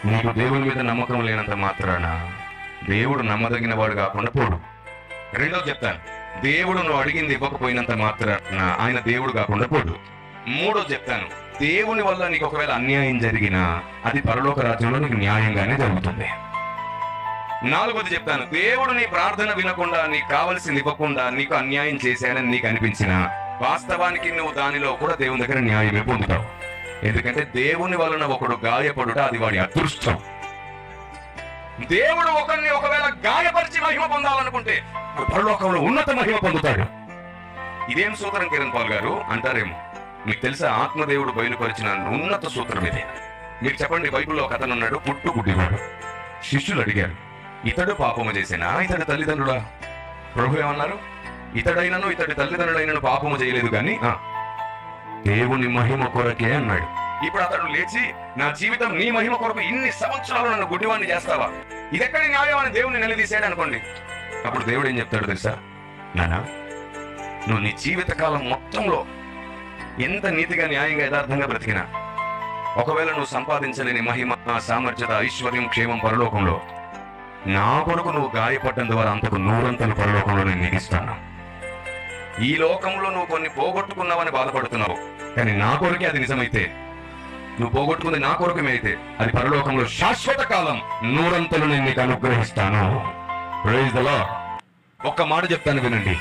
నీకు దేవుని మీద నమ్మకం లేనంత మాత్రాన దేవుడు నమ్మదగిన వాడు కాకుండా పోడు. రెండోది చెప్తాను, దేవుడు నువ్వు అడిగింది ఇవ్వకపోయినంత మాత్రాన ఆయన దేవుడు కాకుండా పోడు. మూడోది చెప్తాను, దేవుని వల్ల నీకు ఒకవేళ అన్యాయం జరిగినా అది పరలోక రాజ్యంలో నీకు న్యాయంగానే జరుగుతుంది. నాలుగోది చెప్తాను, దేవుడు నీ ప్రార్థన వినకుండా నీకు కావలసింది ఇవ్వకుండా నీకు అన్యాయం చేశాడని నీకు అనిపించినా వాస్తవానికి నువ్వు దానిలో కూడా దేవుని దగ్గర న్యాయమే పొందుతావు. ఎందుకంటే దేవుని వలన ఒకడు గాయపడుట అది వాడి అదృష్టం. దేవుడు ఒకరిని ఒకవేళ గాయపరిచి మహిమ పొందాలనుకుంటే పరలోకంలో ఉన్నత మహిమ పొందుతాడు. ఇదేం సూత్రం కిరణ్ పాల్ గారు అంటారేమో, మీకు తెలుసా ఆత్మదేవుడు బయలుపరిచిన ఉన్నత సూత్రం ఇదే. మీరు చెప్పండి, బైబిల్లో ఒక అతను ఉన్నాడు, పుట్టుగుడ్డివాడు. శిష్యులు అడిగారు, ఇతడు పాపము చేసినా ఇతడి తల్లిదండ్రులా? ప్రభు ఏమన్నారు? ఇతడైనను ఇతడి తల్లిదండ్రులైనను పాపము చేయలేదు కానీ దేవుని మహిమ కొరకే అన్నాడు. ఇప్పుడు అతడు లేచి, నా జీవితం నీ మహిమ కొరకు ఇన్ని సంవత్సరాలు నన్ను గుడ్డివాణ్ణి చేస్తావా, ఇదెక్కడి న్యాయం అని దేవుని నిలదీశాడు అనుకోండి. అప్పుడు దేవుడు ఏం చెప్తాడు తెలుసా? నానా, నువ్వు నీ జీవితకాలం మొత్తంలో ఎంత నీతిగా న్యాయంగా యథార్థంగా బ్రతికినా ఒకవేళ నువ్వు సంపాదించలేని మహిమ, సామర్థ్యత, ఐశ్వర్యం, క్షేమం పరలోకంలో నా కొరకు నువ్వు గాయపడ్డం ద్వారా అంతకు 100 పరలోకంలో నేను నీకు ఇస్తాను. ఈ లోకంలో నువ్వు కొన్ని పోగొట్టుకున్నావని బాధపడుతున్నావు, కానీ నా కొరకే అది నిజమైతే, నువ్వు పోగొట్టుకుంది నా కొరకమే అయితే అది పరలోకంలో శాశ్వత కాలం 100 నేను నీకు అనుగ్రహిస్తాను. Praise the lord. ఒక్క మాట చెప్తాను వినండి,